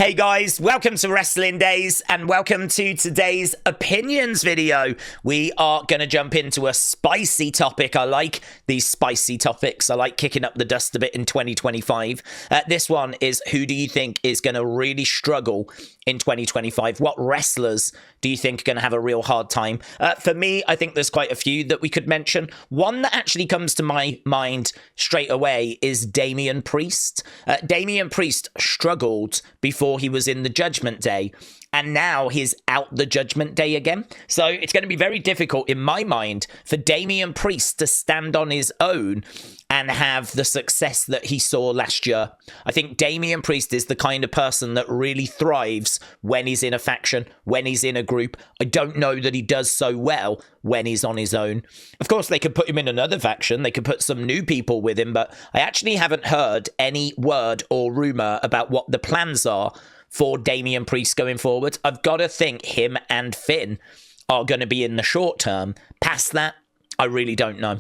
Hey guys, welcome to Wrestling Daze and welcome to today's opinions video. We are going to jump into a spicy topic. I like these spicy topics. I like kicking up the dust a bit in 2025. This one is, who do you think is going to really struggle in 2025? What wrestlers do you think are going to have a real hard time? For me, I think there's quite a few that we could mention. One that actually comes to my mind straight away is Damian Priest. Damian Priest struggled before he was in the Judgment Day, and now he's out the Judgment Day again. So it's going to be very difficult, in my mind, for Damian Priest to stand on his own and have the success that he saw last year. I think Damian Priest is the kind of person that really thrives when he's in a faction, when he's in a group. I don't know that he does so well when he's on his own. Of course, they could put him in another faction. They could put some new people with him, but I actually haven't heard any word or rumor about what the plans are for Damian Priest going forward. I've got to think him and Finn are going to be in the short term. Past that, I really don't know.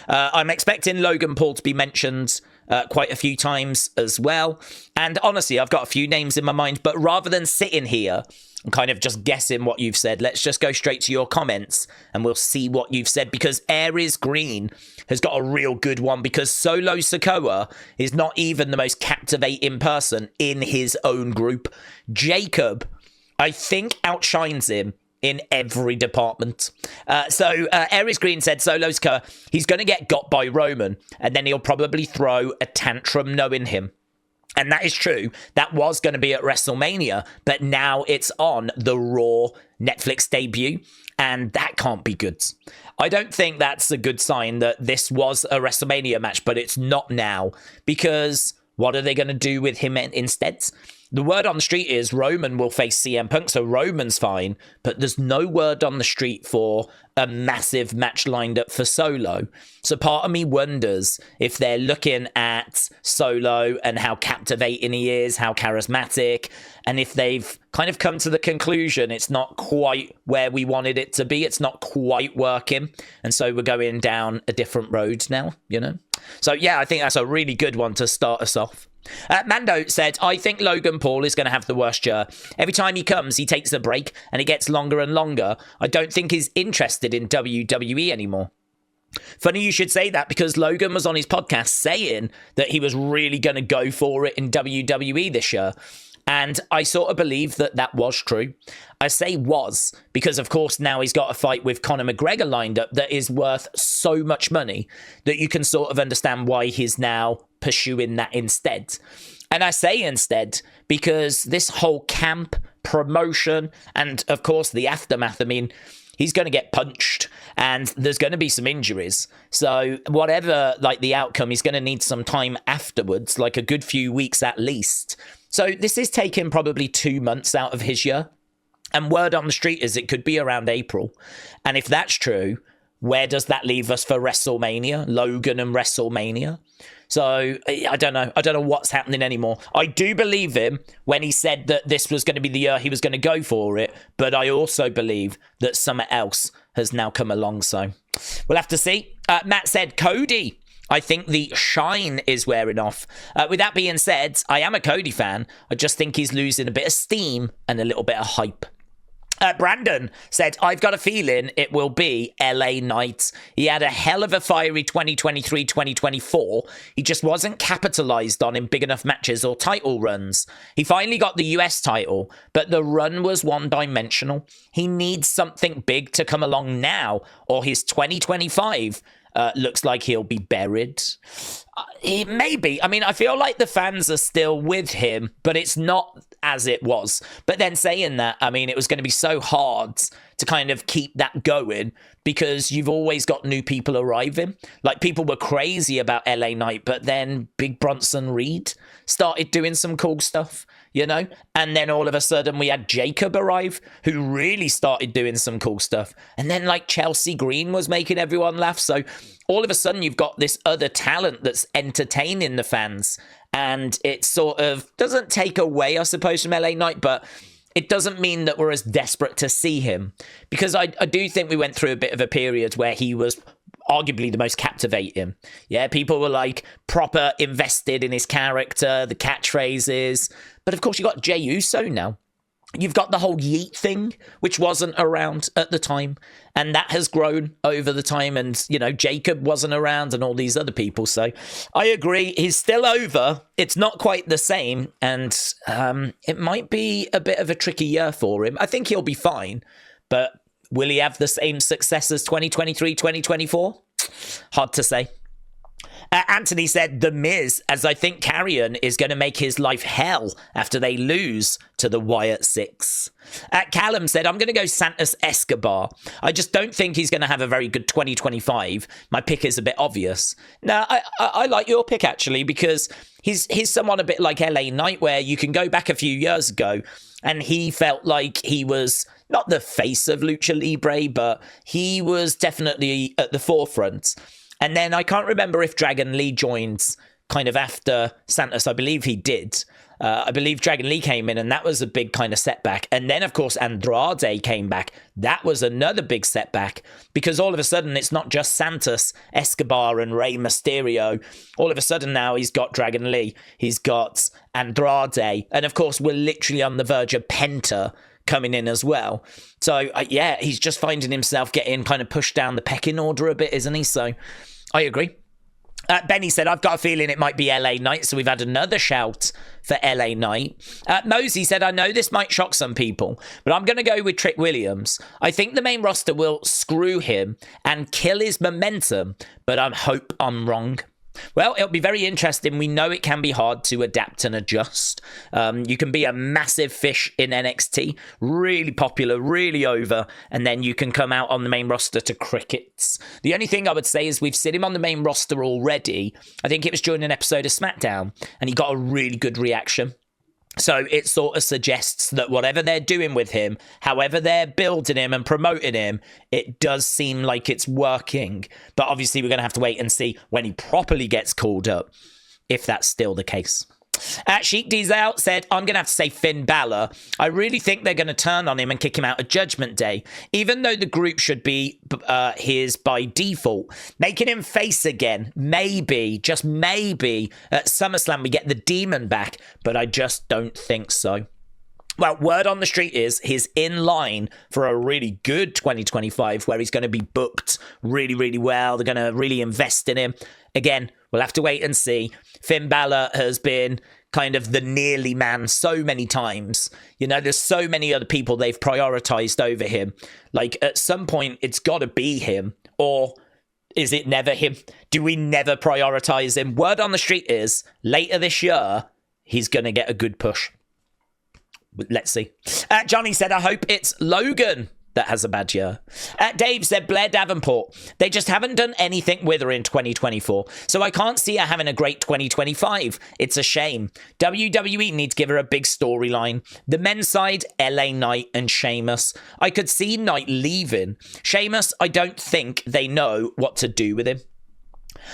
I'm expecting Logan Paul to be mentioned quite a few times as well. And honestly, I've got a few names in my mind, but rather than sitting here and kind of just guessing what you've said, let's just go straight to your comments and we'll see what you've said, because Aries Green has got a real good one, because Solo Sikoa is not even the most captivating person in his own group. Jacob, I think, outshines him in every department. Aries Green said Solo Sikoa, he's going to get got by Roman and then he'll probably throw a tantrum knowing him. And that is true. That was going to be at WrestleMania, but now it's on the Raw Netflix debut, and that can't be good. I don't think that's a good sign that this was a WrestleMania match, but it's not now, because what are they going to do with him instead? The word on the street is Roman will face CM Punk, so Roman's fine, but there's no word on the street for a massive match lined up for Solo. So part of me wonders if they're looking at Solo and how captivating he is, how charismatic, and if they've kind of come to the conclusion it's not quite where we wanted it to be, it's not quite working, and so we're going down a different road now, you know? So yeah, I think that's a really good one to start us off. Mando said, I think Logan Paul is going to have the worst year. Every time he comes, he takes a break and it gets longer and longer. I don't think he's interested in WWE anymore. Funny you should say that, because Logan was on his podcast saying that he was really going to go for it in WWE this year. And I sort of believe that that was true. I say was because, of course, now he's got a fight with Conor McGregor lined up that is worth so much money that you can sort of understand why he's now pursuing that instead. And I say instead because this whole camp, promotion, and, of course, the aftermath, I mean, he's going to get punched and there's going to be some injuries. So whatever, like, the outcome, he's going to need some time afterwards, like a good few weeks at least. So this is taking probably 2 months out of his year. And word on the street is it could be around April. And if that's true, where does that leave us for WrestleMania? Logan and WrestleMania? So I don't know. I don't know what's happening anymore. I do believe him when he said that this was going to be the year he was going to go for it. But I also believe that something else has now come along. So we'll have to see. Matt said, Cody, I think the shine is wearing off. With that being said, I am a Cody fan. I just think he's losing a bit of steam and a little bit of hype. Brandon said, I've got a feeling it will be LA Knight. He had a hell of a fiery 2023-2024. He just wasn't capitalized on in big enough matches or title runs. He finally got the US title, but the run was one-dimensional. He needs something big to come along now, or his 2025 looks like he'll be buried. Maybe. I mean, I feel like the fans are still with him, but it's not as it was. But then saying that, I mean, it was going to be so hard to kind of keep that going because you've always got new people arriving. Like, people were crazy about LA Knight, but then Big Bronson Reed started doing some cool stuff, you know? And then all of a sudden we had Jacob arrive, who really started doing some cool stuff. And then, like, Chelsea Green was making everyone laugh. So all of a sudden you've got this other talent that's entertaining the fans. And it sort of doesn't take away, I suppose, from LA Knight, but it doesn't mean that we're as desperate to see him. Because I do think we went through a bit of a period where he was arguably the most captivating. Yeah, people were like proper invested in his character, the catchphrases. But of course, you got Jey Uso now. You've got the whole yeet thing, which wasn't around at the time. And that has grown over the time. And, you know, Jacob wasn't around and all these other people. So I agree. He's still over. It's not quite the same. And it might be a bit of a tricky year for him. I think he'll be fine. But will he have the same success as 2023, 2024? Hard to say. Anthony said, The Miz, as I think Carrion is going to make his life hell after they lose to the Wyatt Six. Callum said, I'm going to go Santos Escobar. I just don't think he's going to have a very good 2025. My pick is a bit obvious. No, I like your pick, actually, because he's someone a bit like LA Knight, where you can go back a few years ago and he felt like he was not the face of Lucha Libre, but he was definitely at the forefront. And then I can't remember if Dragon Lee joined kind of after Santos. I believe he did. I believe Dragon Lee came in and that was a big kind of setback. And then, of course, Andrade came back. That was another big setback because all of a sudden it's not just Santos Escobar and Rey Mysterio. All of a sudden now he's got Dragon Lee. He's got Andrade. And, of course, we're literally on the verge of Penta coming in as well. So, yeah, he's just finding himself getting kind of pushed down the pecking order a bit, isn't he? So, I agree. Benny said, I've got a feeling it might be LA Knight, so we've had another shout for LA Knight. Mosey said, I know this might shock some people, but I'm going to go with Trick Williams. I think the main roster will screw him and kill his momentum, but I hope I'm wrong. Well, it'll be very interesting. We know it can be hard to adapt and adjust. You can be a massive fish in NXT, really popular, really over, and then you can come out on the main roster to crickets. The only thing I would say is we've seen him on the main roster already. I think it was during an episode of SmackDown, and he got a really good reaction. So it sort of suggests that whatever they're doing with him, however they're building him and promoting him, it does seem like it's working. But obviously we're going to have to wait and see when he properly gets called up, if that's still the case. Sheik Diesel said, I'm going to have to say Finn Balor. I really think they're going to turn on him and kick him out of Judgment Day, even though the group should be his by default. Making him face again, maybe, just maybe, at SummerSlam we get the Demon back, but I just don't think so. Well, word on the street is he's in line for a really good 2025 where he's going to be booked really, really well. They're going to really invest in him. Again, we'll have to wait and see. Finn Balor has been kind of the nearly man so many times. You know, there's so many other people they've prioritized over him. Like, at some point, it's got to be him. Or is it never him? Do we never prioritize him? Word on the street is, later this year, he's going to get a good push. Let's see. Johnny said, I hope it's Logan that has a bad year. Dave said, Blair Davenport. They just haven't done anything with her in 2024. So I can't see her having a great 2025. It's a shame. WWE need to give her a big storyline. The men's side, LA Knight and Sheamus. I could see Knight leaving. Sheamus, I don't think they know what to do with him.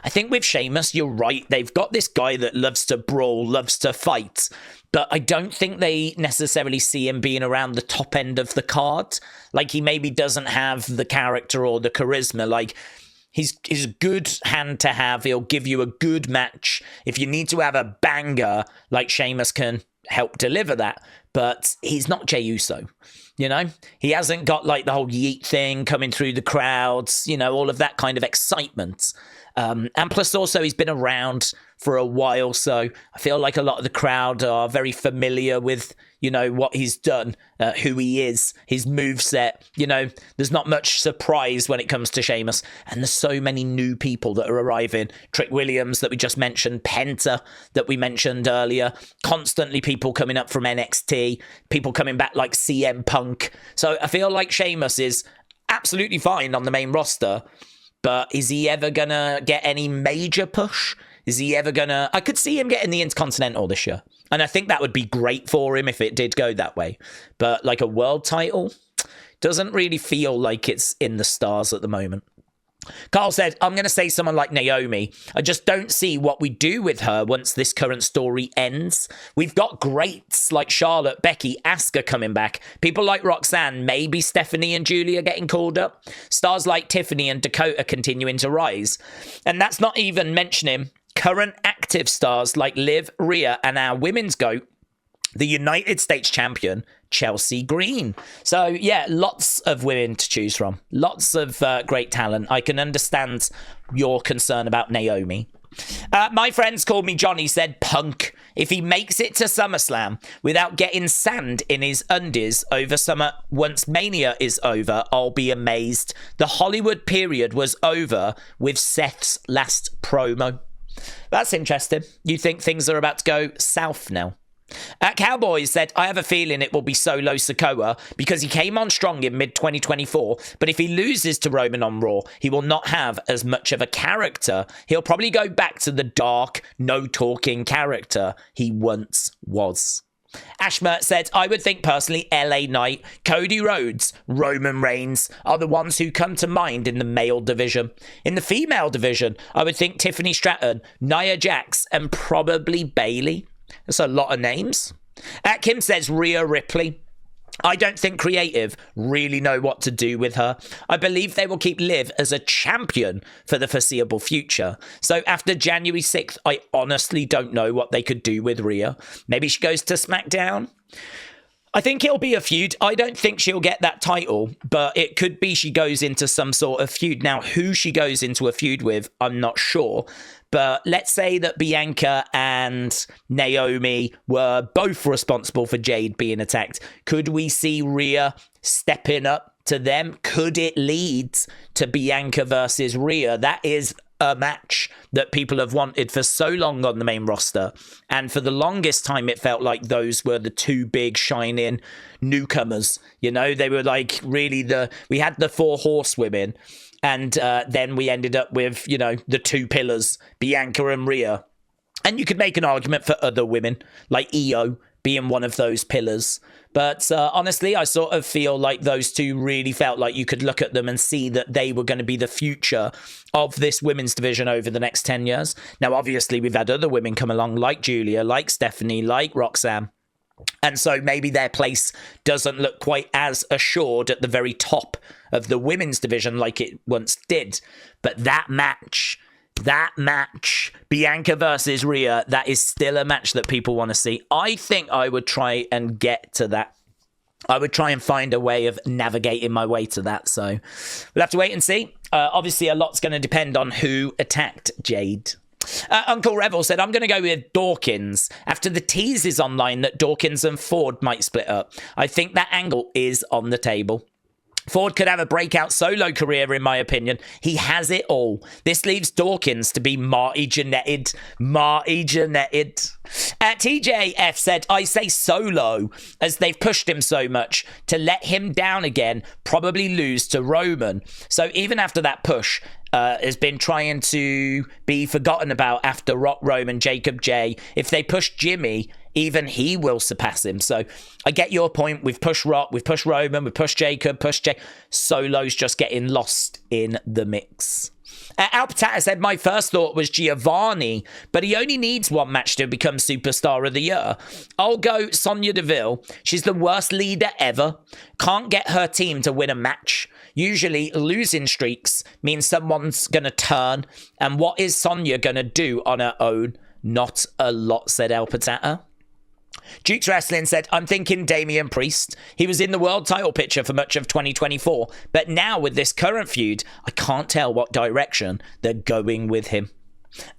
I think with Sheamus, you're right. They've got this guy that loves to brawl, loves to fight. But I don't think they necessarily see him being around the top end of the card. Like, he maybe doesn't have the character or the charisma. Like, he's a good hand to have. He'll give you a good match. If you need to have a banger, like Sheamus can help deliver that. But he's not Jey Uso, you know? He hasn't got, like, the whole yeet thing coming through the crowds, you know, all of that kind of excitement. And plus also he's been around for a while, so I feel like a lot of the crowd are very familiar with, you know, what he's done, who he is, his moveset. You know, there's not much surprise when it comes to Sheamus, and there's so many new people that are arriving. Trick Williams that we just mentioned, Penta that we mentioned earlier, constantly people coming up from NXT, people coming back like CM Punk. So I feel like Sheamus is absolutely fine on the main roster. But is he ever going to get any major push? Is he ever going to... I could see him getting the Intercontinental this year. And I think that would be great for him if it did go that way. But like a world title doesn't really feel like it's in the stars at the moment. Carl said, I'm going to say someone like Naomi. I just don't see what we do with her once this current story ends. We've got greats like Charlotte, Becky, Asuka coming back. People like Roxanne, maybe Stephanie and Julia getting called up. Stars like Tiffany and Dakota continuing to rise. And that's not even mentioning current active stars like Liv, Rhea, and our women's GOAT, the United States champion, Chelsea Green. So, yeah, lots of women to choose from. Lots of great talent. I can understand your concern about Naomi. My friends called me Johnny, said Punk. If he makes it to SummerSlam without getting sand in his undies over summer, once Mania is over, I'll be amazed. The Hollywood period was over with Seth's last promo. That's interesting. You think things are about to go south now? Cowboys said, I have a feeling it will be Solo Sikoa because he came on strong in mid-2024, but if he loses to Roman on Raw, he will not have as much of a character. He'll probably go back to the dark, no-talking character he once was. Ashmert said, I would think personally LA Knight, Cody Rhodes, Roman Reigns are the ones who come to mind in the male division. In the female division, I would think Tiffany Stratton, Nia Jax, and probably Bayley. That's a lot of names. Kim says Rhea Ripley. I don't think creative really know what to do with her. I believe they will keep Liv as a champion for the foreseeable future. So after January 6th, I honestly don't know what they could do with Rhea. Maybe she goes to SmackDown. I think it'll be a feud. I don't think she'll get that title, but it could be she goes into some sort of feud. Now, who she goes into a feud with, I'm not sure. But let's say that Bianca and Naomi were both responsible for Jade being attacked. Could we see Rhea stepping up to them? Could it lead to Bianca versus Rhea? That is a match that people have wanted for so long on the main roster. And for the longest time, it felt like those were the two big shining newcomers. You know, they were like really we had the four horsewomen. And then we ended up with, you know, the two pillars, Bianca and Rhea. And you could make an argument for other women, like Io being one of those pillars. But honestly, I sort of feel like those two really felt like you could look at them and see that they were going to be the future of this women's division over the next 10 years. Now, obviously, we've had other women come along like Julia, like Stephanie, like Roxanne. And so maybe their place doesn't look quite as assured at the very top of the women's division like it once did. But that match, Bianca versus Rhea, that is still a match that people want to see. I think I would try and get to that. I would try and find a way of navigating my way to that. So we'll have to wait and see. Obviously, a lot's going to depend on who attacked Jade. Uncle Revel said, I'm going to go with Dawkins. After the teases online that Dawkins and Ford might split up, I think that angle is on the table. Ford could have a breakout solo career, in my opinion. He has it all. This leaves Dawkins to be Marty Jannetted. TJF said, I say Solo, as they've pushed him so much. To let him down again, probably lose to Roman. So even after that push, has been trying to be forgotten about after Rock, Roman, Jacob J. If they push Jimmy, even he will surpass him. So I get your point. We've pushed Rock, we've pushed Roman, we've pushed Jacob, pushed Jay. Solo's just getting lost in the mix. Al Patata said, my first thought was Giovanni, but he only needs one match to become Superstar of the Year. I'll go Sonya Deville. She's the worst leader ever. Can't get her team to win a match. Usually losing streaks means someone's going to turn. And what is Sonya going to do on her own? Not a lot, said El Patata. Duke's Wrestling said, I'm thinking Damian Priest. He was in the world title picture for much of 2024, but now with this current feud, I can't tell what direction they're going with him.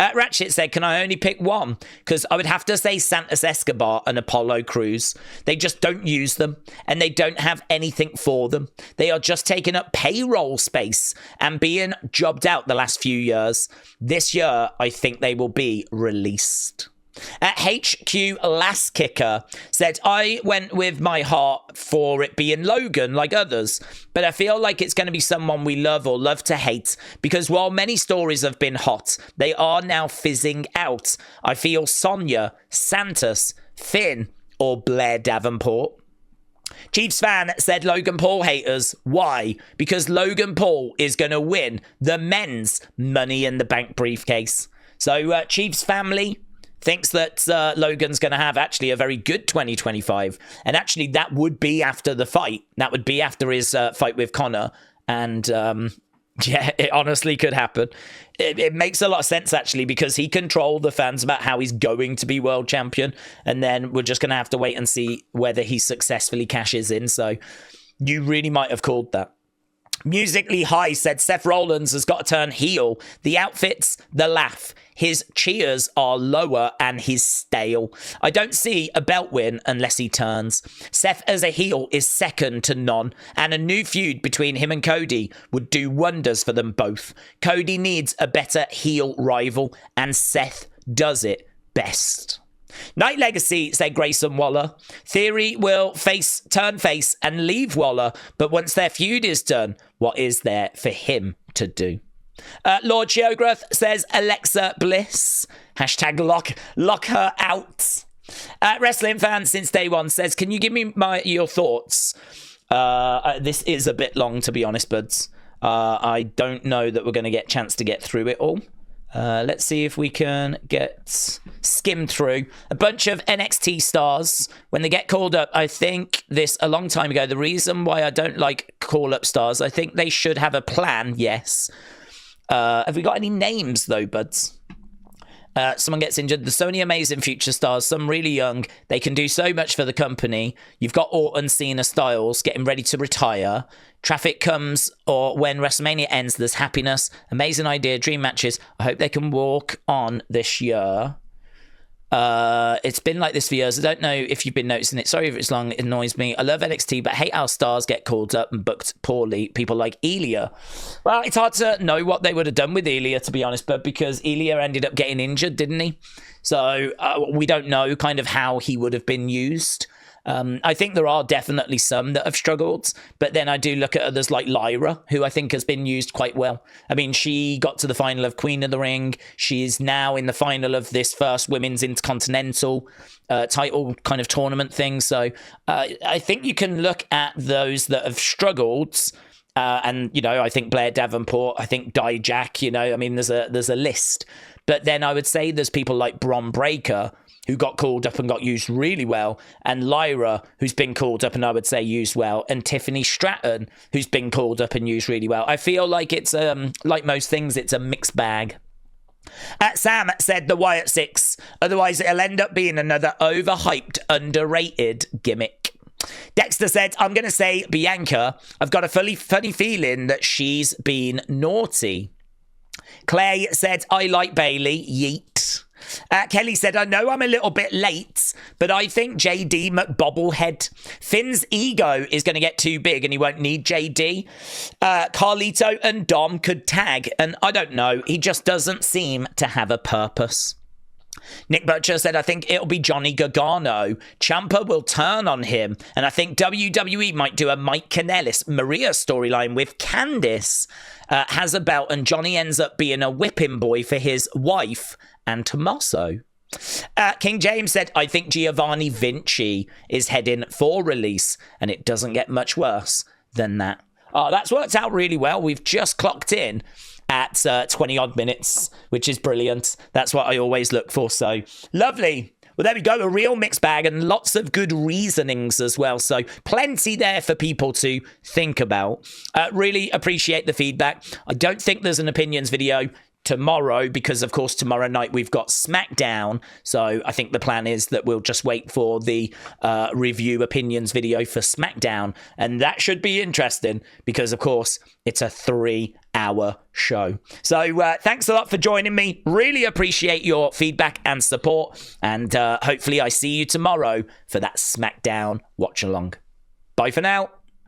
Ratchet said, can I only pick one? Because I would have to say Santos Escobar and Apollo Crews. They just don't use them, and they don't have anything for them. They are just taking up payroll space and being jobbed out the last few years. This year, I think they will be released. HQ Last Kicker said, I went with my heart for it being Logan like others, but I feel like it's going to be someone we love or love to hate, because while many stories have been hot, they are now fizzing out. I feel Sonya, Santos, Finn, or Blair Davenport. Chiefs fan said Logan Paul haters. Why? Because Logan Paul is going to win the men's Money in the Bank briefcase. So Chiefs family thinks that Logan's going to have actually a very good 2025. And actually that would be after the fight. That would be after his fight with Conor. And yeah, it honestly could happen. It makes a lot of sense, actually, because he controlled the fans about how he's going to be world champion. And then we're just going to have to wait and see whether he successfully cashes in. So you really might have called that. Musically High said Seth Rollins has got to turn heel. The outfits, the laugh. His cheers are lower and he's stale. I don't see a belt win unless he turns. Seth as a heel is second to none, and a new feud between him and Cody would do wonders for them both. Cody needs a better heel rival, and Seth does it best. Night Legacy said Grayson Waller. Theory will turn face and leave Waller, but once their feud is done, what is there for him to do? Lord Sheograth says Alexa Bliss. Hashtag lock her out. Wrestling fan since day one says, can you give me your thoughts? This is a bit long, to be honest, buds. I don't know that we're going to get a chance to get through it all. Let's see if we can skim through a bunch of NXT stars when they get called up. I think this a long time ago. The reason why I don't like call up stars, I think they should have a plan. Yes. Have we got any names though, buds? Someone gets injured. The Sony Amazing Future Stars, some really young. They can do so much for the company. You've got Orton, Cena, Styles getting ready to retire. Traffic comes, or when WrestleMania ends, there's happiness. Amazing idea, dream matches. I hope they can walk on this year. It's been like this for years. I don't know if you've been noticing it. Sorry if it's long. It annoys me. I love NXT, but hate how stars get called up and booked poorly. People like Elia. Well, it's hard to know what they would have done with Elia, to be honest, but because Elia ended up getting injured, didn't he? So we don't know kind of how he would have been used. I think there are definitely some that have struggled, but then I do look at others like Lyra, who I think has been used quite well. I mean, she got to the final of Queen of the Ring. She's now in the final of this first Women's Intercontinental title kind of tournament thing. So I think you can look at those that have struggled. And, you know, I think Blair Davenport, I think Dijak, you know, I mean, there's a list. But then I would say there's people like Bron Breakker, who got called up and got used really well, and Lyra, who's been called up and I would say used well, and Tiffany Stratton, who's been called up and used really well. I feel like it's, like most things, it's a mixed bag. Sam said the Wyatt Six, otherwise it'll end up being another overhyped, underrated gimmick. Dexter said, I'm going to say Bianca. I've got a funny feeling that she's been naughty. Clay said, I like Bailey. Yeet. Kelly said, I know I'm a little bit late, but I think JD McBobblehead. Finn's ego is going to get too big and he won't need JD. Carlito and Dom could tag, and I don't know. He just doesn't seem to have a purpose. Nick Butcher said, I think it'll be Johnny Gargano. Ciampa will turn on him, and I think WWE might do a Mike Kanellis Maria storyline with Candice has a belt, and Johnny ends up being a whipping boy for his wife and Tommaso. King James said, I think Giovanni Vinci is heading for release, and it doesn't get much worse than that. Oh, that's worked out really well. We've just clocked in at 20 odd minutes, which is brilliant. That's what I always look for. So lovely. Well, there we go. A real mixed bag and lots of good reasonings as well. So plenty there for people to think about. Really appreciate the feedback. I don't think there's an opinions video tomorrow because, of course, tomorrow night we've got SmackDown. So I think the plan is that we'll just wait for the review opinions video for SmackDown. And that should be interesting because, of course, it's a 3-hour show. So thanks a lot for joining me. Really appreciate your feedback and support. And hopefully I see you tomorrow for that SmackDown watch along. Bye for now.